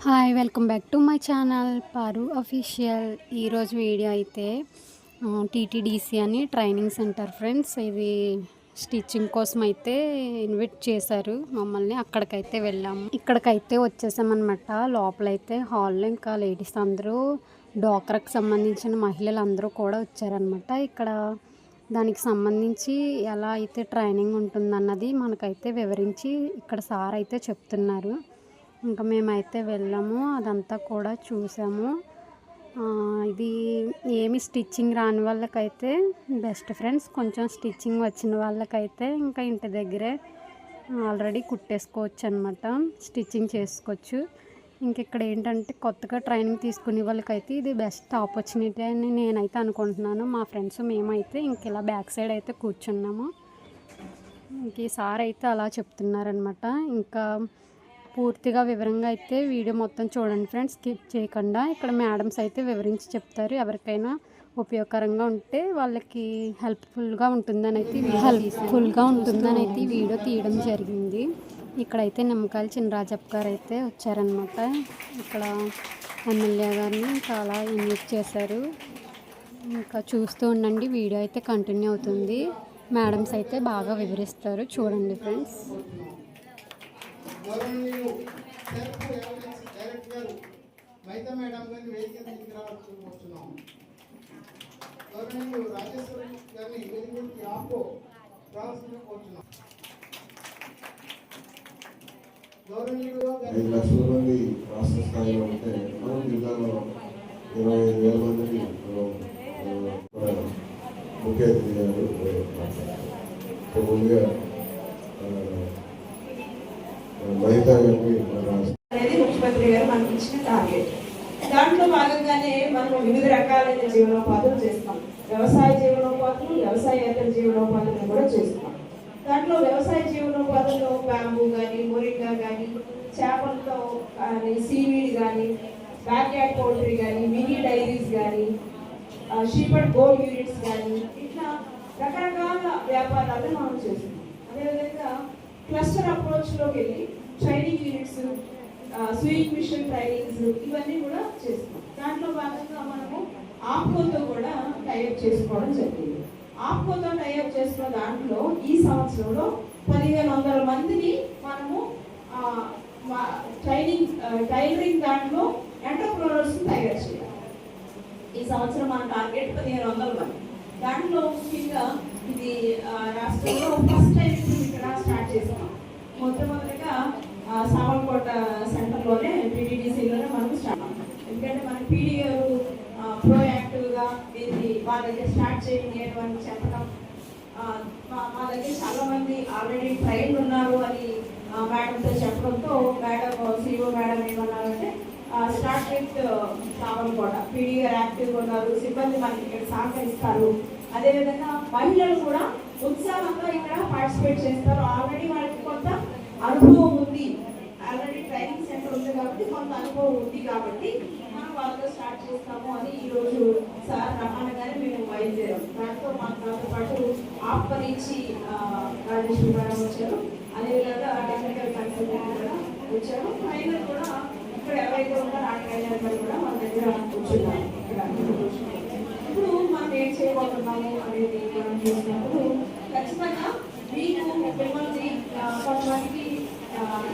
Hi welcome back to my channel Paru official. ఈరోజు video అయితే TTDC అని training centre friends. ఇది stitching కోసం అయితే ఇన్వైట్ చేశారు మమ్మల్ని. అక్కడికైతే వెళ్ళాము. ఇక్కడికైతే వచ్చేసామన్నమాట. లోపలైతే హాల్లో ఇంకా లేడీస్ అందరూ, డోక్రాకి సంబంధించిన మహిళలు అందరూ కూడా వచ్చారనమాట. ఇక్కడ దానికి సంబంధించి ఎలా అయితే ట్రైనింగ్ ఉంటుందన్నది మనకైతే వివరించి ఇక్కడ సార్ అయితే చెప్తున్నారు. ఇంకా మేమైతే వెళ్ళాము, అదంతా కూడా చూసాము. ఇది ఏమి స్టిచ్చింగ్ రాని వాళ్ళకైతే బెస్ట్ ఫ్రెండ్స్. కొంచెం స్టిచ్చింగ్ వచ్చిన వాళ్ళకైతే ఇంకా ఇంటి దగ్గరే ఆల్రెడీ కుట్టేసుకోవచ్చు అనమాట, స్టిచ్చింగ్ చేసుకోవచ్చు. ఇంక ఇక్కడ ఏంటంటే కొత్తగా ట్రైనింగ్ తీసుకునే వాళ్ళకైతే ఇది బెస్ట్ ఆపర్చునిటీ అని నేనైతే అనుకుంటున్నాను. మా ఫ్రెండ్స్ మేమైతే ఇంక ఇలా బ్యాక్ సైడ్ అయితే కూర్చున్నాము. ఇంక ఈ సార్ అయితే అలా చెప్తున్నారనమాట. ఇంకా పూర్తిగా వివరంగా అయితే వీడియో మొత్తం చూడండి ఫ్రెండ్స్, స్కిప్ చేయకుండా. ఇక్కడ మేడమ్స్ అయితే వివరించి చెప్తారు. ఎవరికైనా ఉపయోగకరంగా ఉంటే వాళ్ళకి హెల్ప్ఫుల్గా ఉంటుందని అయితే వీడియో తీయడం జరిగింది. ఇక్కడైతే నిమ్మకాయల చినరాజప్ప గారు అయితే వచ్చారనమాట. ఇక్కడ ఎమ్మెల్యే గారిని చాలా ఇన్వైట్ చేశారు. ఇంకా చూస్తూ ఉండండి, వీడియో అయితే కంటిన్యూ అవుతుంది. మేడమ్స్ అయితే బాగా వివరిస్తారు, చూడండి ఫ్రెండ్స్. మైతా మేడం గారిని వేదిక దగ్గరికి రావాల్సిస్తున్నాం. గవర్నమెంట్ రాజేశ్వరి గారిని వేదికకి రావాల్సిన కోరుతున్నాం. 5 లక్షల మంది రాష్ట్ర స్థాయిలో ఉంటే మన జిల్లాలో 25,000 మందిని ముఖ్య అతిథి ముందుగా అనేది ముఖ్యమంత్రి గారు మనకి ఇచ్చిన టార్గెట్. దాంట్లో భాగంగానే మనం వివిధ రకాలైన జీవనోపాధులు చేస్తాం. వ్యవసాయ జీవనోపాధులు, వ్యవసాయేతర జీవనోపాధులను కూడా చేస్తాం. దాంట్లో వ్యవసాయ జీవనోపాధుల్లో బ్యాంబూ కానీ, మొరింగా కానీ, చేపలతో కానీ, సీవీడ్ కానీ, బ్యాక్ యార్డ్ పౌల్ట్రీ కానీ, మినీ డైరీస్ కానీ, షీప్ అండ్ గోట్ యూనిట్స్ కానీ, ఇట్లా రకరకాల వ్యాపారాలను మనం చేస్తాం. అదేవిధంగా క్లస్టర్ అప్రోచ్లోకి వెళ్ళి training units, sewing machine trainings ఇవన్నీ కూడా చేస్తాం. దాంట్లో భాగంగా మనము ఆప్కోతో కూడా టైఅప్ చేసుకోవడం జరిగింది. ఆప్కోతో టైఅప్ చేసుకున్న దాంట్లో ఈ సంవత్సరంలో 1,500 మందిని మనము టైలరింగ్ దాంట్లో ఎంటర్ప్రెన్యూర్స్ తయారు చేయాలి. ఈ సంవత్సరం మన టార్గెట్ 1,500 మంది. దాంట్లో ముఖ్యంగా ఇది రాష్ట్రంలో ఫస్ట్ టైం ఇక్కడ స్టార్ట్ చేస్తాం. మొట్టమొదటిగా సామర్లకోట సెంటర్లోనే టీటీడీసీలోనే మనం స్టార్ట్ అవుతాం. ఎందుకంటే మన పీడీ గారు ప్రోయాక్టివ్గా దీన్ని మా దగ్గర స్టార్ట్ చేయండి అని చెప్పడం, మా దగ్గర చాలామంది ఆల్రెడీ ట్రైన్డ్ ఉన్నారు అని మేడంతో చెప్పడంతో మేడం సిఓ మేడం ఏమన్నారంటే స్టార్ట్ విత్ సామర్లకోట. పీడీ గారు యాక్టివ్గా ఉన్నారు, సిబ్బంది మనకి ఇక్కడ సహకరిస్తారు. అదేవిధంగా మహిళలు కూడా ఉత్సాహంగా ఇక్కడ పార్టిసిపేట్ చేస్తారు. ఆల్రెడీ వాళ్ళకి కొంత అనుభవం ఉంది, ఆల్రెడీ ట్రైనింగ్ సెంటర్ ఉంది కాబట్టి కొంత అనుభవం ఉంది కాబట్టి మనం వాళ్ళతో స్టార్ట్ చేస్తాము అని ఈరోజు సార్ రమ్మనగానే మేము బయలుదేరాం. దాంతో మాతో పాటు ఆప్క నుంచి రాజేశ్వరి మేడం వచ్చారు. అదేవిధంగా టెక్నికల్ కన్సల్టెంట్ కూడా వచ్చారు. ట్రైనర్ కూడా ఇక్కడ ఎవరైతే ఉన్నారో ఆ ట్రైనర్ కూడా మన దగ్గర కూర్చున్నారు. ఇప్పుడు మనం ఏం చేయబోతున్నాము అనేది మనం చూసినప్పుడు ఖచ్చితంగా మీకు మిమ్మల్ని కొంతమందికి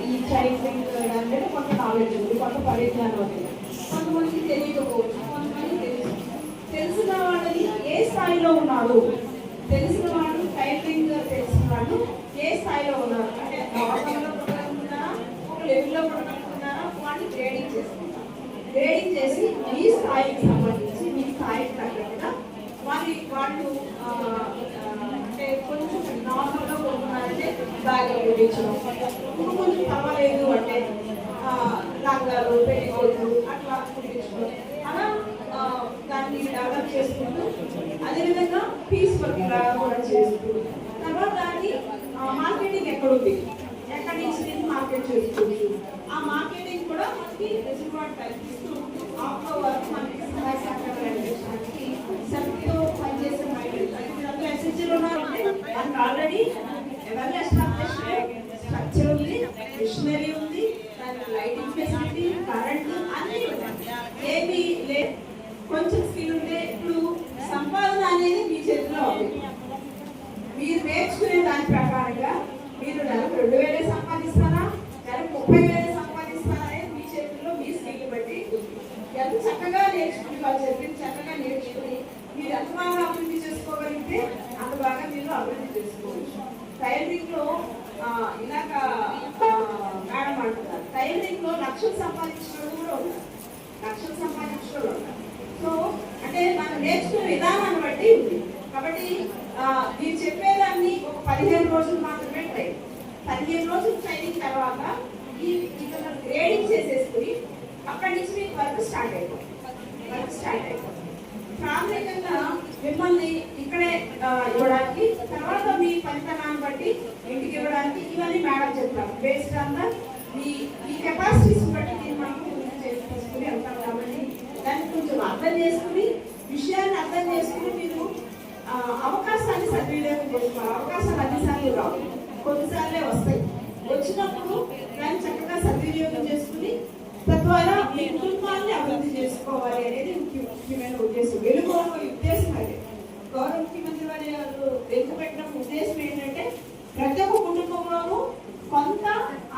ఈ చైల్డ్ అంటే కొంత నాలెడ్జ్ ఉంది, కొంత పరిజ్ఞానం ఉంది, కొంతమందికి తెలియకపోవచ్చు, కొంతమంది తెలిసిన వాళ్ళని ఏ స్థాయిలో ఉన్నారు, తెలిసిన వాళ్ళు టైపింగ్ తెలిసిన వాళ్ళు ఏ స్థాయిలో ఉన్నారు అంటే నార్మల్గా కొట్టగలుగుతున్నారా, ఒక లెవెల్లో కొట్టగలుగుతున్నారా, వాళ్ళు గ్రేడింగ్ చేసుకుంటారు. గ్రేడింగ్ చేసి మీ స్థాయికి సంబంధించి మీ స్థాయికి తగ్గట్టుగా వాళ్ళు అంటే కొంచెం నార్మల్గా కొడుతున్నారంటే బ్యాగ్ కుట్టించడం, కొంచెం పర్వాలేదు అంటే లంగాలు, పెళ్ళికోట్లు అట్లా కుట్టించడం, అలా దాన్ని డెవలప్ చేసుకుంటూ అదేవిధంగా పీస్ వర్క్ కూడా చేస్తూ తర్వాత దాన్ని మార్కెటింగ్ ఎక్కడుంది, ఎక్కడి నుంచి నేను మార్కెట్ చేసుకోవచ్చు, ఆ మార్కెటింగ్ కూడా మనకి రిజర్వాట్ కల్పిస్తూ ఆప్కో వరకు మనకి సహాయ సహకారాలు సెల్ఫ్తో పనిచేసే ఎస్ఎస్జీలో ఉన్నారంటే మనకు ఆల్రెడీ వెల్ ఎస్టాబ్లిష్డ్ స్ట్రక్చర్ ఉంది, మిషనరీ ఉంది, దానికి లైటింగ్ ఫెసిలిటీ, కరెంట్ లక్షలు సంపాదించిన వాళ్ళు కూడా ఉన్నారు, లక్షలు సంపాదించిన వాళ్ళు ఉన్నారు. సో అంటే మనం నేర్చుకునే విధానాన్ని బట్టి ఉంది. కాబట్టి మీరు చెప్పేదాన్ని ఒక 15 రోజులు మాత్రమే ట్రైనింగ్, 15 రోజులు ట్రైనింగ్ తర్వాత ఈ గ్రేడింగ్ చేసేసుకుని అక్కడి నుంచి మీకు వర్క్ స్టార్ట్ అయిపోతుంది. ప్రాథమికంగా మిమ్మల్ని ఇక్కడే ఇవ్వడానికి, తర్వాత మీ ఫలితాన్ని బట్టి ఇంటికి ఇవ్వడానికి ఇవన్నీ మేడం చెప్తారు. బేస్డ్ ఆన్ ఈ కెపాసిటీస్ బట్టి దీన్ని మనం చేసుకుని వెళ్తాం. కాబట్టి దాన్ని కొంచెం అర్థం చేసుకుని, విషయాన్ని అర్థం చేసుకుని మీరు అవకాశాన్ని సద్వినియోగం చేసుకోవాలి. అవకాశాలు అన్నిసార్లు రావు, కొన్నిసార్లే వస్తాయి. వచ్చినప్పుడు దాన్ని చక్కగా సద్వినియోగం చేసుకుని తద్వారా మీ కుటుంబాన్ని అభివృద్ధి చేసుకోవాలి అనేది ముఖ్యమైన ఉద్దేశం. వెలుగొన్న ఉద్దేశం అది. గౌరవ ముఖ్యమంత్రి వారి వెలుగుపెట్టిన ఉద్దేశం ఏంటంటే ప్రతి ఒక్క కుటుంబంలోనూ కొంత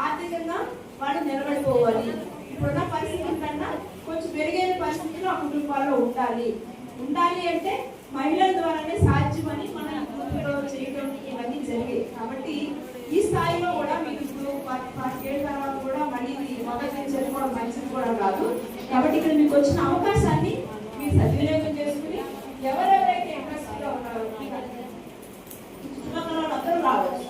ఆర్థికంగా వాడు నిలబడిపోవాలి. ఇప్పుడున్న పరిస్థితుల కన్నా కొంచెం మెరుగైన పరిస్థితుల్లో ఆ కుటుంబాల్లో ఉండాలి అంటే మహిళల ద్వారానే సాధ్యమని మన గ్రూపులో చేయడం ఇవన్నీ జరిగాయి. కాబట్టి ఈ స్థాయిలో కూడా మీకు ఇప్పుడు 40 ఏళ్ళ తర్వాత కూడా మళ్ళీ మొదటి నుంచి చదువుకోవడం మంచిది కూడా కాదు. కాబట్టి ఇక్కడ మీకు వచ్చిన అవకాశాన్ని మీరు సద్వినియోగం చేసుకుని ఎవరెవరైతే ఇంట్రెస్ట్గా ఉన్నారో చుట్టుపక్కల అందరూ రావచ్చు,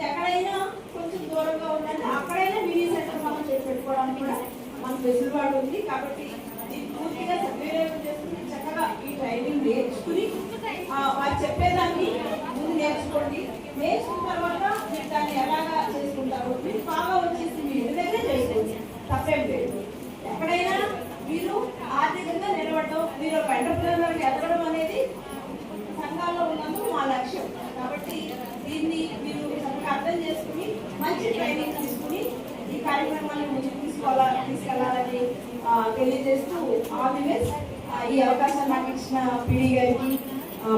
ఎక్కడైనా కొంచెం దూరంగా ఉందంటే అక్కడైనా మినీ సెంటర్ మనం చేసి పెట్టుకోవడానికి కూడా మనకు వెసులుబాటు ఉంది. కాబట్టి దీన్ని పూర్తిగా సద్వినియోగం చేసుకుని చక్కగా ఈ ట్రైనింగ్ నేర్చుకుని వాళ్ళు చెప్పేదాన్ని ముందు నేర్చుకోండి. నేర్చుకున్న తర్వాత మీరు దాన్ని ఎలాగా చేసుకుంటారు, మీరు బాగా వచ్చేసి మీ ఇంటి దగ్గర చేసుకోండి, తప్పేం లేదు. ఎక్కడైనా మీరు ఆర్థికంగా నిలబడటం, మీరు ఒక ఎంటర్ప్రెన్యూర్గా ఎదగడం అనేది సంఘాల్లో ఉన్నందుకు మా లక్ష్యం. కాబట్టి దీన్ని మీరు చక్కగా అర్థం చేసుకుని మంచి ట్రైనింగ్ తీసుకుని ఈ కార్యక్రమాన్ని ముందుకు తీసుకెళ్లాలని తెలియజేస్తూ ఆల్ ది బెస్ట్. ఈ అవకాశం నాకు ఇచ్చిన పిడి గారికి,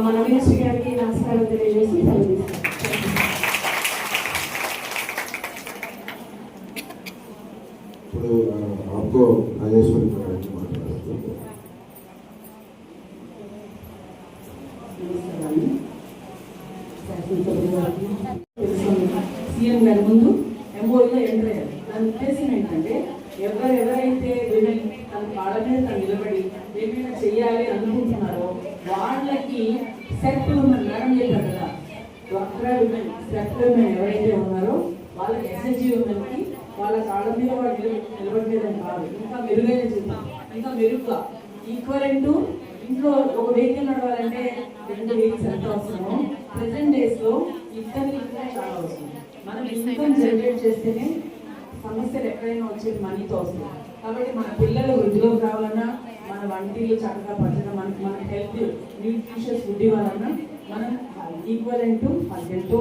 మన మినిస్టర్ గారికి నమస్కారం తెలియజేసి ఇప్పుడు आपको राजेश्वरी గారికి మాట్లాడుతున్నారు. సీఎం గారి ముందు ఎంఓలో ఎంటర్ అయ్యారు. దాని ఉద్దేశం ఏంటంటే ఎవరైతే తన కాళ్ళ మీద తను నిలబడి ఏమైనా చెయ్యాలి అనుకుంటున్నారో వాళ్ళకి సెట్ ఉమెన్, మేడం చెప్పారు కదా, డ్వాక్రా ఉమెన్, సెట్ ఉమెన్ ఎవరైతే ఉన్నారో వాళ్ళకి ఎస్ఎస్జి ఉమెన్కి వాళ్ళ కాళ్ళ మీద వాళ్ళు నిలబడలేదని కాదు, ఇంకా మెరుగైన జీవితం, ఇంకా మెరుగ్గా ఈక్వలెంట్. ఇంట్లో ఒక వెహికల్ నడవాలంటే 2 వెహికల్స్ ఎంత అవసరమో ప్రెసెంట్ డేస్లో ఇద్దరికి చాలా అవసరం. మనం ఇన్కమ్ జనరేట్ చేస్తేనే సమస్యలు ఎక్కడైనా వచ్చేది మనీతో వస్తుంది. కాబట్టి మన పిల్లలు వృద్ధిలోకి రావాలన్నా, మన వంటిలు చక్కగా పచ్చగా మన హెల్త్ న్యూట్రిషియస్ ఫుడ్ ఇవ్వాలన్నా మనం ఈక్వలెంట్ ఎంతో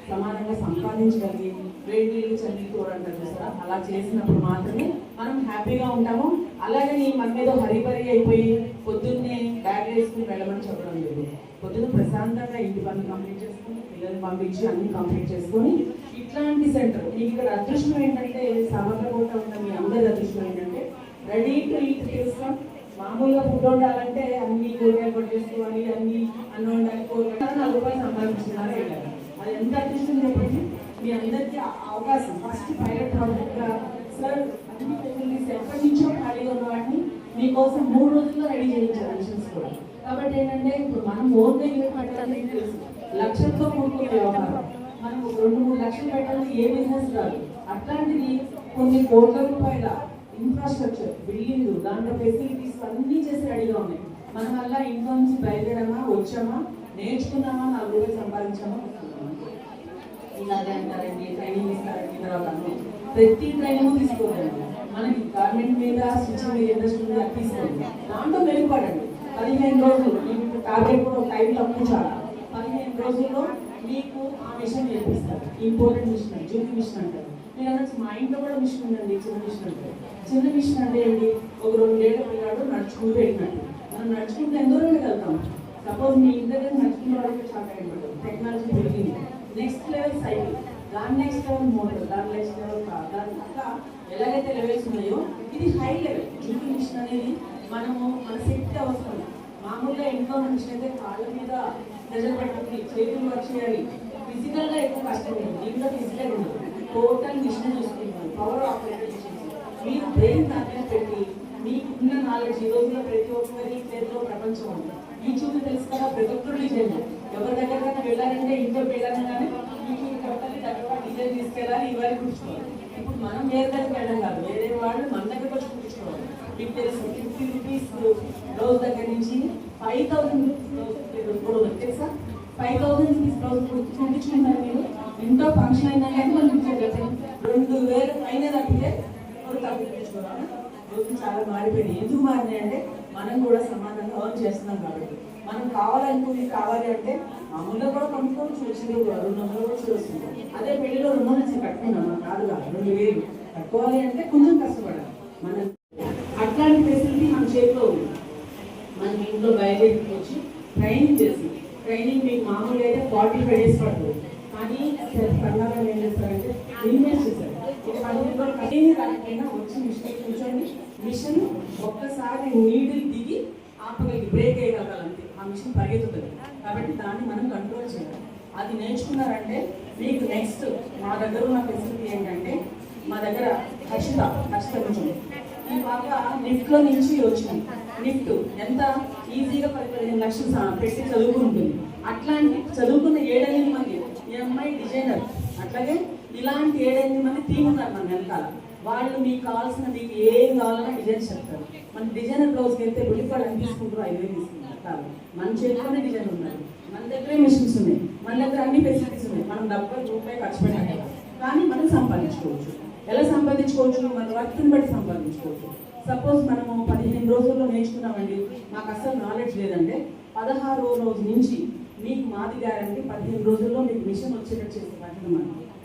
సమానంగా సంపాదించగలిగి వేడిలు చల్లితో అంటారు చూసారా, అలా చేసినప్పుడు మాత్రమే మనం హ్యాపీగా ఉంటాము. అలాగని మన మీద హరిబరి అయిపోయి పొద్దున్నే బ్యాగ్ వేసుకుని వెళ్ళమని చెప్పడం లేదు. పొద్దున్న ప్రశాంతంగా ఇంటి పని కంప్లీట్ చేసుకుని పిల్లల్ని పంపించి అన్ని కంప్లీట్ చేసుకొని ఇట్లాంటి సెంటర్ మీకు ఇక్కడ అదృష్టం ఏంటంటే సమగ్రకోట ఉన్న మీ అందరి అదృష్టం ఏంటంటే రెడీ టు ఈట్ తెలుస్తాం. మామూలుగా ఫుడ్ వండాలంటే అన్ని కూరగాయలు పట్టేసుకోవాలి, అన్ని అన్నం వండాలి, కూరగాయలు 4 రూపాయలు సంపాదించినారు వెళ్ళాలి. అది ఎంత అదృష్టం చెప్పండి. మీ అందరికీ అవకాశం ఫస్ట్ పైలట్ ప్రాజెక్ట్గా సార్ అన్ని ఫెసిలిటీస్ ఎప్పటి నుంచో ఖాళీగా ఉన్న వాటిని మీకోసం 3 రోజుల్లో రెడీ చేయించారు మిషన్స్ కూడా. కాబట్టి ఏంటంటే ఇప్పుడు మనం ఓన్ దగ్గర పెట్టాలని తెలుసు, లక్షలతో కూడుకునే వ్యవహారం. మనం 2-3 లక్షలు పెట్టాలని ఏ బిజినెస్ రాదు. అట్లాంటిది కొన్ని కోట్ల రూపాయల ఇన్ఫ్రాస్ట్రక్చర్, బిల్డింగ్, దాంట్లో ఫెసిలిటీస్ అన్నీ చేసి రెడీగా ఉన్నాయి. మనం వల్ల ఇంట్లో నుంచి బయలుదేరామా, వచ్చామా, నేర్చుకున్నామా, 4 రూపాయలు సంపాదించామా, ఇలాగే అంటారండి, ట్రైనింగ్ ఇస్తారండి. తర్వాత ప్రతి ట్రైనింగ్ తీసుకోవాలండి. మనకి గవర్నమెంట్ మీద స్విచ్చింగ్ మీద ఇండస్ట్రీ మీద తీసుకోండి, దాంట్లో మెరుగుపడండి. 15 రోజులు మీకు టార్గెట్ కూడా ఒక టైం తక్కువ చాలా. 15 రోజుల్లో మీకు ఆ మిషన్ నేర్పిస్తారు. ఇంపార్టెంట్ మిషన్, జూకి మిషన్ అంటారు. మీరు అనొచ్చు మా ఇంట్లో కూడా మిషన్ ఉందండి, చిన్న మిషన్ అంటారు. చిన్న మిషన్ అంటే ఏంటి, ఒక 2 ఏళ్ళ పిల్లాడు నడుచుకుంటూ వెళ్ళినట్టు. మనం నడుచుకుంటూ ఎంతో వెళ్తాం. సపోజ్ మీ ఇంటి దగ్గర నడుచుకునే వాళ్ళకి చాలా టైం పడుతుంది. టెక్నాలజీ పెరిగింది. నెక్స్ట్ లెవెల్ సైకిల్, దాని నెక్స్ట్ లెవెల్ మోటార్, దాని నెక్స్ట్ లెవెల్ కార్, దాని అట్లా ఎలాగైతే లెవెల్స్ ఉన్నాయో ఇది హై లెవెల్. జూకి మిషన్ అనేది మనము మన శక్తి అవసరం. మామూలుగా ఇంట్లో మిషన్ అయితే కాళ్ళ మీద ప్రెజర్ పెట్టుకుని చేతులు వర్క్ చేయాలి, ఫిజికల్గా ఎక్కువ కష్టం ఉంటుంది. దీంట్లో ఫిజికల్ ఉండదు, టోటల్ మిషన్ చూసుకుంటాం. Power of repetition. మీరు బ్రెయిన్ దాంట్లో పెట్టి మీకు ఉన్న నాలెడ్జ్ ఈ రోజుల్లో ప్రతి ఒక్కరి చేతిలో ప్రపంచం ఉంది. యూట్యూబ్ తెలుసు కదా, ప్రతి ఒక్కరు డిజైన్. ఎవరి దగ్గర వెళ్ళాలంటే ఇంట్లో వెళ్ళాలని యూట్యూబ్ కట్టాలి, దగ్గర డిజైన్ తీసుకెళ్ళాలి, ఇవన్నీ కూర్చోవాలి. ఇప్పుడు మనం వేరే దగ్గరికి వెళ్ళడం కాదు, వేరే వాళ్ళు మన దగ్గరకు వచ్చి కూర్చోవాలి. మీకు తెలుసు 50 రూపీస్ బ్లౌజ్ దగ్గర నుంచి 5000 బ్లౌజ్ తెలుసా? 5000 రూపీస్ బ్లౌజ్ చూపించుకుంటారు మీరు. ఇంట్లో ఫంక్షన్ అయినా కానీ మనం 2000 అయినా తప్పితే ఒక తప్పించుకోవాలి. రోజు చాలా మారిపోయింది. ఎందుకు మారినాయి అంటే మనం కూడా సమానంగా ఎర్న్ చేస్తున్నాం కాబట్టి. మనం కావాలనుకుని కావాలి అంటే మామూలుగా కూడా కొనుక్కొని చూసింది 200 కూడా చూస్తుంది. అదే పెళ్లిలో 200 కట్టుకున్నాం కాదు కాదు 2000 కట్టుకోవాలి అంటే కొంచెం కష్టపడాలి. మనం అట్లాంటి ఫెసిలిటీ మన చేతిలో ఉంది. మనం ఇంట్లో బయలుదేరికి వచ్చి ట్రైనింగ్ చేసి, ట్రైనింగ్ మీకు మామూలుగా అయితే 45 days పడుతుంది. కానీ కర్ణాటక ఏం చేస్తారంటే ఇన్వెస్ట్ చేశారు. ఏమి రాకపోయినా వచ్చి మిషన్ కూర్చొని మిషన్ ఒక్కసారి నీడిల్ దిగి ఆపగలిగి బ్రేక్ వేయగలగాలంటే ఆ మిషన్ పరిగెత్తుతుంది. కాబట్టి దాన్ని మనం కంట్రోల్ చేయాలి. అది నేర్చుకున్నారంటే మీకు నెక్స్ట్ మా దగ్గర ఉన్న ఫెసిలిటీ ఏంటంటే, మా దగ్గర హర్షిత కొంచెం ఈ పాప లిఫ్ట్లో నుంచి వచ్చింది. లిఫ్ట్ ఎంత ఈజీగా 15 లక్షలు పెట్టి చదువుకుంటుంది. అట్లాంటి చదువుకున్న 7-8 మంది ఈ అమ్మాయి డిజైనర్. అట్లాగే ఇలాంటి 7-8 మంది టీమ్ ఉన్నారు మన వెనకాల. వాళ్ళు మీకు కావాల్సిన, మీకు ఏం కావాలన్నా డిజైన్స్ చెప్తారు. మన డిజైనర్ బ్లౌజ్కి వెళ్తే బుల్లిపాడు తీసుకుంటారు, 5000 తీసుకుంటారు. మన చేతిలోనే డిజైన్ ఉన్నారు, మన దగ్గరే మిషన్స్ ఉన్నాయి, మన దగ్గర అన్ని ఫెసిలిటీస్ ఉన్నాయి. మనం ₹10 ఖర్చు పెట్టాలి కానీ మనం సంపాదించుకోవచ్చు. ఎలా సంపాదించుకోవచ్చు? మన వర్క్ని బట్టి సంపాదించుకోవచ్చు. సపోజ్ మనము 15 రోజుల్లో నేర్చుకున్నామండి, నాకు అసలు నాలెడ్జ్ లేదంటే 16వ రోజు నుంచి మీకు మాది గ్యారంటీ 15 రోజుల్లో మీకు మిషన్ వచ్చేటట్టు చేస్తాం.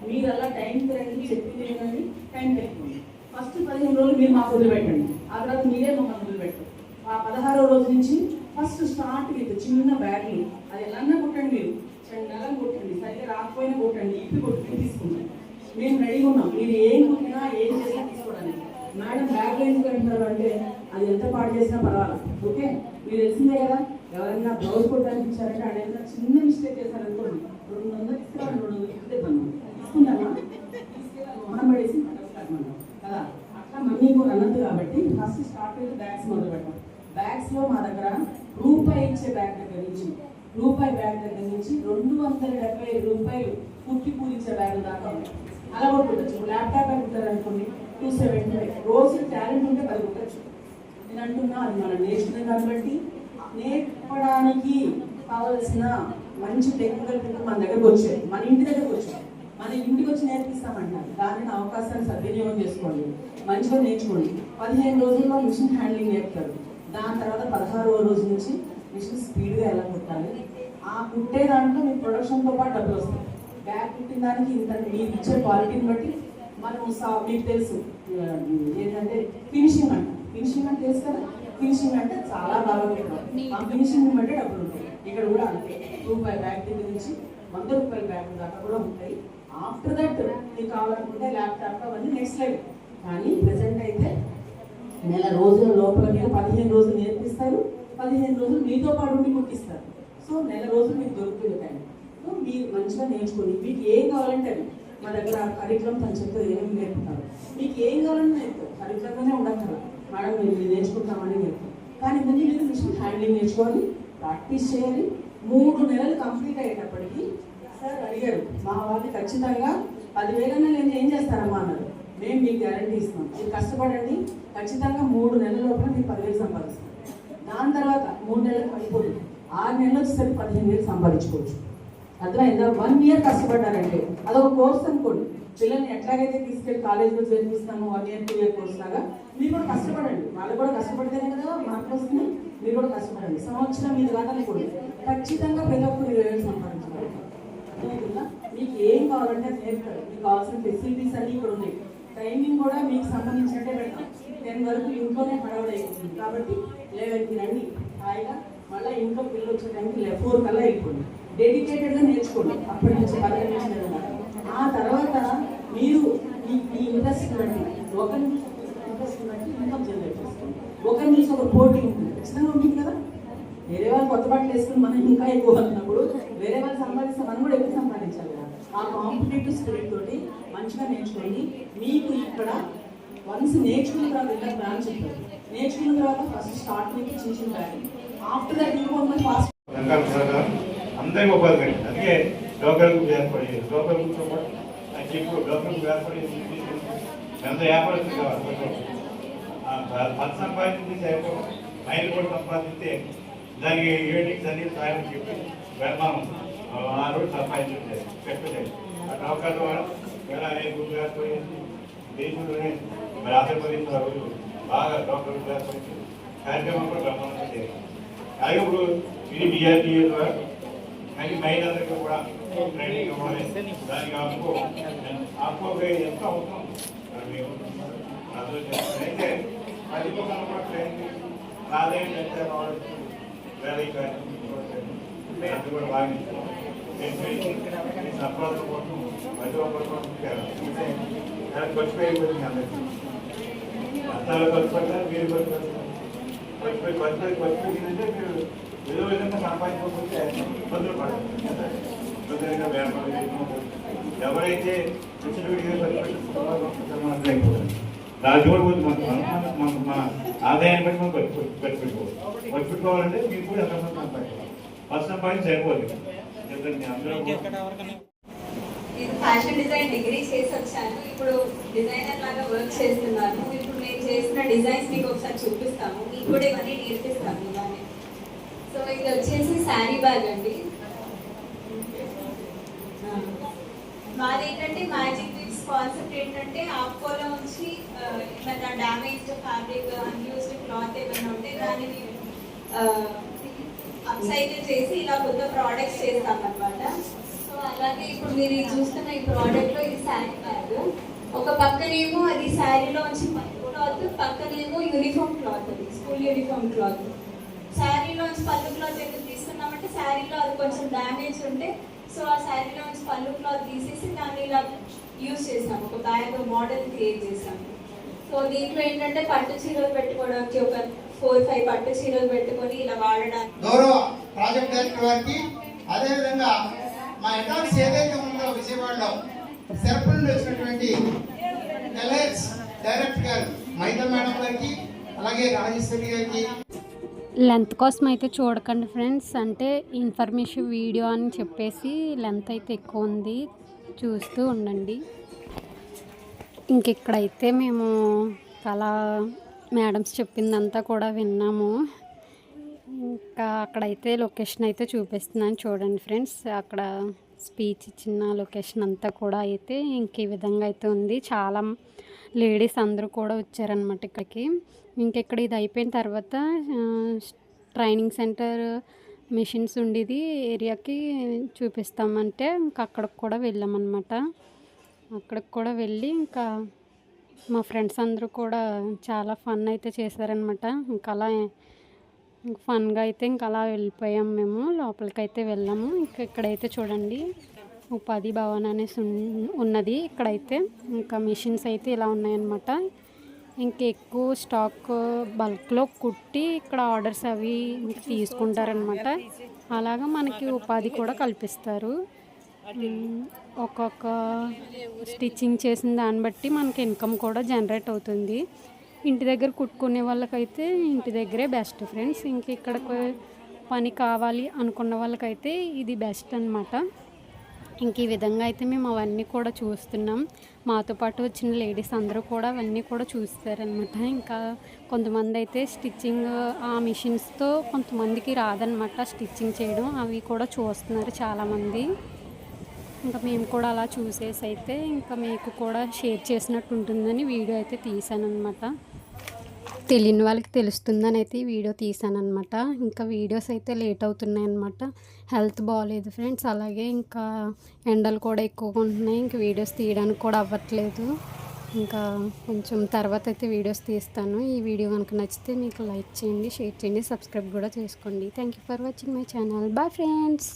మీరు అలా టైంకి రండి, చెప్పింది ఏంటండి టైం పెట్టుకోండి. ఫస్ట్ 15 రోజులు మీరు మాకు వదిలిపెట్టండి, ఆ తర్వాత మీరే మమ్మల్ని వదిలిపెట్టండి. ఆ 16వ రోజు నుంచి ఫస్ట్ స్టార్ట్ విత్ చిన్న బ్యాగ్లు. అది ఎలా కొట్టండి, మీరు చెండాలా కొట్టండి, సరిగ్గా రాకపోయినా కొట్టండి, ఇప్పి కొట్టుకుని తీసుకుంటాం. మేము రెడీగా ఉన్నాం. మీరు ఏం కొట్టినా ఏం చేసినా తీసుకోవడానికి. మేడం బ్యాగ్ ఎందుకు అంటున్నారు అంటే అది ఎంత పాటు చేసినా పర్వాలేదు. ఓకే, మీరు తెలిసిందే కదా, ఎవరైనా బ్లౌజ్ కొట్టడానికి ఇచ్చారంటే ఆయన ఏదైనా చిన్న మిస్టేక్ చేశారనుకోండి, 200 ఇస్తాను, 200 ఇస్తే తీసుకుంటామా, మనం పడేసి కదా. అట్లా మనీ కూడా అన్నది కాబట్టి ఫస్ట్ స్టార్ట్ అయితే బ్యాగ్స్ మొదలు పెట్టాం. బ్యాగ్స్లో మా దగ్గర రూపాయి ఇచ్చే బ్యాగ్ దగ్గర నుంచి, రూపాయి బ్యాగ్ దగ్గర నుంచి ₹275 కుట్టి పూరించే బ్యాగ్ దాకా ఉన్నాయి. అలా కూడా కుట్టచ్చు. ల్యాప్టాప్ అని కుట్టారు అనుకోండి 275. రోజు టాలెంట్ ఉంటే 10 కుట్టచ్చు. నేను అంటున్నా అది మనం నేర్చుకునే దాన్ని బట్టి. నేర్పడానికి కావలసిన మంచి టెక్నికల్ పీపుల్ మన దగ్గరకు వచ్చాయి, మన ఇంటి దగ్గరకు వచ్చాయి. మన ఇంటికి వచ్చి నేర్పిస్తామంటారు. దానిని అవకాశాన్ని సద్వినియోగం చేసుకోండి, మంచిగా నేర్చుకోండి. 15 రోజుల్లో మిషన్ హ్యాండ్లింగ్ నేర్పుతారు. దాని తర్వాత 16వ రోజు నుంచి మిషన్ స్పీడ్గా ఎలా కుట్టాలి, ఆ కుట్టే దాంట్లో మీ ప్రొడక్షన్తో పాటు డబ్బులు వస్తాయి. బ్యాగ్ కుట్టిన దానికి ఇంత మీరు ఇచ్చే క్వాలిటీని బట్టి మనం మీకు తెలుసు ఏంటంటే ఫినిషింగ్ అంట. ఫినిషింగ్ అంటే తెలుసు కదా, ఫినిషింగ్ అంటే చాలా బాగా పెట్టాలి. ఆ ఫినిషింగ్ బట్టి డబ్బులు ఉంటాయి. ఇక్కడ కూడా అంతే, రూపాయి బ్యాగ్ దగ్గర నుంచి ₹100 బ్యాగ్ దాకా కూడా ఉంటాయి. ఆఫ్టర్ దట్ మీకు కావాలనుకుంటే ల్యాప్టాప్ అవన్నీ నెక్స్ట్ లెవెల్. కానీ ప్రెసెంట్ అయితే నెల రోజుల లోపల మీరు 15 రోజులు నేర్పిస్తారు, 15 రోజులు మీతో పాటు ఉండి కుట్టిస్తారు. సో నెల రోజులు మీకు దొరుకుతుంది టైం. సో మీరు మంచిగా నేర్చుకొని మీకు ఏం కావాలంటే అది మా దగ్గర కరికులం తను చెప్తే ఏమేమి నేర్పుతారు. మీకు ఏం కావాలని నేర్పుతారు, కరికులంగానే ఉండక్కర్లా మేడం మీరు నేర్చుకుంటామని నేర్పుతారు. కానీ ముందు మీరు మిషన్ హ్యాండ్లింగ్ నేర్చుకోవాలి, ప్రాక్టీస్ చేయాలి. 3 నెలలు కంప్లీట్ అయ్యేటప్పటికి సార్ అడిగారు, మా వాళ్ళు ఖచ్చితంగా 10,000 నేను ఏం చేస్తారమ్మా అన్నారు. మేము మీకు గ్యారంటీ ఇస్తాం, మీరు కష్టపడండి, ఖచ్చితంగా 3 నెలల లోపల మీరు 10,000 సంపాదిస్తాం. దాని తర్వాత 3 నెలలకు అయిపోతుంది, 6 నెలలు వచ్చేసరికి 15,000 సంపాదించుకోవచ్చు. అర్థమైందా? 1 ఇయర్ కష్టపడ్డారంటే అదొక కోర్స్ అనుకోండి. పిల్లల్ని ఎట్లాగైతే తీసుకెళ్ళి కాలేజీలో చేర్పిస్తాము 1 ఇయర్ 2 ఇయర్ కోర్స్ లాగా మీరు కూడా కష్టపడండి. వాళ్ళు కూడా కష్టపడితేనే కదా మార్కులు వస్తున్నాయి. మీరు కూడా కష్టపడండి. సంవత్సరం మీద రాగానే కూడా ఖచ్చితంగా ప్రతి ఒక్కరు 20,000 సంపాదించుకోవాలి. అర్థమవుతుందా? మీకు ఏం కావాలంటే నేర్పుతారు. మీకు కావాల్సిన ఫెసిలిటీస్ అన్నీ ఇక్కడ ఉన్నాయి. టైమింగ్ కూడా మీకు సంబంధించినట్టే పెడతాం. 10 వరకు ఇంట్లోనే హడావుడి అయిపోతుంది కాబట్టి 11కి రండి హాయిగా. మళ్ళీ ఇంట్లో పిల్లలు వచ్చే టైంకి 4 కల్లా అయిపోయింది. డెడికేటెడ్గా నేర్చుకోండి. అప్పటి నుంచి 10 నిమిషాలు. ఆ తర్వాత మీరు ఈ ఇంట్రెస్ట్ బట్టి ఒకరి ఇంట్రెస్ట్ బట్టి ఇన్కమ్ జనరేట్ చేసుకోండి. ఒకరి నుంచి ఒక పోటీ ఉంటుంది, ఖచ్చితంగా ఉంటుంది కదా. వేరే వాళ్ళు కొత్త బట్టలు వేసుకుని మనం ఇంకా ఎక్కువ అన్నప్పుడు వేరే వాళ్ళు సంపాదిస్తే మనం కూడా ఎక్కువ సంపాదించాలి కదా. ఆ కాంపిటేటివ్ స్పిరిట్ తోటి మంచిగా నేర్చుకొని మీకు ఇక్కడ వన్స్ నేర్చుకున్న తర్వాత ఇలా ప్లాన్ చెప్పారు. నేర్చుకున్న తర్వాత ఫస్ట్ స్టార్ట్ మీకు చిన్న చిన్న ప్లాన్, ఆఫ్టర్ దట్ ఇంకొంచెం ఫాస్ట్ అందరికీ ఉపాధి కలిగింది. అందుకే లోకల్ గ్రూప్ ఏర్పడి లోకల్ గ్రూప్తో పాటు చెప్పు లోకల్ గ్రూప్ ఏర్పడి ఎంత వ్యాపారం కావాలి. పది సంపాదించి మైలు కూడా సంపాదిస్తే దానికి ఏటికి చదివి సాయం చెప్పి మనం ఆ రోజు సంపాదించే పెట్టలేదు. ఆ లోకల్ ద్వారా ఎలా గ్రూప్ ఏర్పడి దేశంలోనే మరి ఆంధ్రప్రదేశ్ రోజు బాగా లోకల్ గ్రూప్ ఏర్పడి కార్యక్రమం కూడా బ్రహ్మాండంగా చేయాలి. అలాగే ఇప్పుడు ఇది బిఆర్టీ ద్వారా కానీ మహిళలందరికీ కూడా ట్రైనింగ్ ఇవ్వాలి. దానికి ఆప్కో ఎంత అవుతాం అయితే అది కూడా ట్రైనింగ్ ఆదాయం ఎంత రావచ్చు వేరే అది కూడా బాగా సంపాదన కోసం ప్రతి ఒక్కరి కోసం ఖర్చు పెరిగిపోతుంది. అందరికీ అంతాలో ఖర్చు పెట్టాలి, మీరు ఖర్చు పెట్టిందంటే మీరు ఏదో విధంగా సంపాదించకపోతే ఇబ్బందులు పడాలి. వ్యాపారం ఎవరైతే రాజు కూడా మన ఆదాయాన్ని బట్టి మనం ఖర్చు పెట్టుకోవాలంటే మీరు కూడా ఎంతమంది సంపాదించాలి. ఫస్ట్ సంపాదించి సరిపోదు. అందరూ నేను ఫ్యాషన్ డిజైన్ డిగ్రీ చేసి వచ్చాను. ఇప్పుడు డిజైనర్ లాగా వర్క్ చేస్తున్నాను. ఇప్పుడు నేను చేసిన డిజైన్స్ మీకు ఒకసారి చూపిస్తాము, మీకు కూడా ఇవన్నీ నేర్పిస్తాము ఇవన్నీ. సో ఇది వచ్చేసి శారీ బ్యాగ్ అండి. మాది ఏంటంటే మ్యాజిక్ విక్స్ కాన్సెప్ట్ ఏంటంటే ఆప్కోలో నుంచి ఏమైనా డ్యామేజ్డ్ ఫ్యాబ్రిక్, అన్యూస్డ్ క్లాత్ ఏమైనా ఉంటే దానిని అప్సైకిల్ చేసి ఇలా కొత్త ప్రోడక్ట్స్ చేస్తాం అనమాట. సో అలాగే ఇప్పుడు మీరు చూస్తున్న ఈ ప్రోడక్ట్ లో ఇది శారీ బ్యాగ్. ఒక పక్కనేమో అది శారీలో వచ్చి క్లాత్, పక్కనేమో యూనిఫామ్ క్లాత్, అది స్కూల్ యూనిఫామ్ క్లాత్. శారీలో నుంచి పళ్ళు క్లాత్ ఎందుకు తీసుకున్నామంటే శారీలో అది కొంచెం డ్యామేజ్ ఉంటే సో ఆ శారీలో నుంచి పళ్ళు క్లాత్ తీసేసి దాన్ని ఇలా యూజ్ చేసాము, ఒక బ్యాగ్ మోడల్ క్రియేట్ చేసాము. సో దీంట్లో ఏంటంటే పట్టు చీరలు పెట్టుకోవడానికి ఒక 4-5 పట్టు చీరలు పెట్టుకొని ఇలా వాడడానికి. గౌరవ ప్రాజెక్ట్ డైరెక్టర్ గారికి, అదేవిధంగా మా అకౌంట్స్ ఏదైతే ఉందో విజయవాడలో సెరపుల్ నుండి వచ్చినటువంటి ఎల్ఐఎస్ డైరెక్టర్ గారు మైదా మేడం గారికి, అలాగే రాజేశ్వరి గారికి. లెంత్ కోసం అయితే చూడకండి ఫ్రెండ్స్, అంటే ఇన్ఫర్మేషన్ వీడియో అని చెప్పేసి లెంత్ అయితే ఎక్కువ ఉంది, చూస్తూ ఉండండి. ఇంకెక్కడైతే మేము అలా మేడమ్స్ చెప్పిందంతా కూడా విన్నాము. ఇంకా అక్కడైతే లొకేషన్ అయితే చూపిస్తున్నాను చూడండి ఫ్రెండ్స్. అక్కడ స్పీచ్ ఇచ్చిన లొకేషన్ అంతా కూడా అయితే ఇంక ఈ విధంగా అయితే ఉంది. చాలా లేడీస్ అందరూ కూడా వచ్చారనమాట ఇక్కడికి. ఇంకెక్కడ ఇది అయిపోయిన తర్వాత ట్రైనింగ్ సెంటర్ మిషన్స్ ఉండేది ఏరియాకి చూపిస్తామంటే ఇంకా అక్కడికి కూడా వెళ్ళామన్నమాట. అక్కడికి కూడా వెళ్ళి ఇంకా మా ఫ్రెండ్స్ అందరూ కూడా చాలా ఫన్ అయితే చేశారనమాట. ఇంకా అలా ఫన్గా అయితే ఇంకా అలా వెళ్ళిపోయాం మేము, లోపలికైతే వెళ్ళాము. ఇంకా ఇక్కడైతే చూడండి ఉపాధి భవన్ అనేసి ఉన్నది. ఇక్కడైతే ఇంకా మిషన్స్ అయితే ఇలా ఉన్నాయన్నమాట. ఇంకా ఎక్కువ స్టాక్ బల్క్లో కుట్టి ఇక్కడ ఆర్డర్స్ అవి తీసుకుంటారనమాట. అలాగా మనకి ఉపాధి కూడా కల్పిస్తారు. ఒక్కొక్క స్టిచ్చింగ్ చేసిన దాన్ని బట్టి మనకి ఇన్కమ్ కూడా జనరేట్ అవుతుంది. ఇంటి దగ్గర కుట్టుకునే వాళ్ళకైతే ఇంటి దగ్గరే బెస్ట్ ఫ్రెండ్స్. ఇంక ఇక్కడ పని కావాలి అనుకున్న వాళ్ళకైతే ఇది బెస్ట్ అనమాట. ఇంక ఈ విధంగా అయితే మేము అవన్నీ కూడా చూస్తున్నాం. మాతో పాటు వచ్చిన లేడీస్ అందరూ కూడా అవన్నీ కూడా చూస్తారనమాట. ఇంకా కొంతమంది అయితే స్టిచ్చింగ్ ఆ మిషన్స్తో కొంతమందికి రాదనమాట స్టిచ్చింగ్ చేయడం, అవి కూడా చూస్తున్నారు చాలామంది. ఇంకా మేము కూడా అలా చూసేసి అయితే ఇంకా మీకు కూడా షేర్ చేసినట్టు ఉంటుందని వీడియో అయితే తీసాను అనమాట. తెలియని వాళ్ళకి తెలుస్తుందని అయితే ఈ వీడియో తీసాను అనమాట. ఇంకా వీడియోస్ అయితే లేట్ అవుతున్నాయి అనమాట. హెల్త్ బాగాలేదు ఫ్రెండ్స్, అలాగే ఇంకా ఎండలు కూడా ఎక్కువగా ఉంటున్నాయి. ఇంకా వీడియోస్ తీయడానికి కూడా అవ్వట్లేదు. ఇంకా కొంచెం తర్వాత అయితే వీడియోస్ తీస్తాను. ఈ వీడియో కనుక నచ్చితే మీకు లైక్ చేయండి, షేర్ చేయండి, సబ్స్క్రైబ్ కూడా చేసుకోండి. Thank you for watching my channel. Bye friends.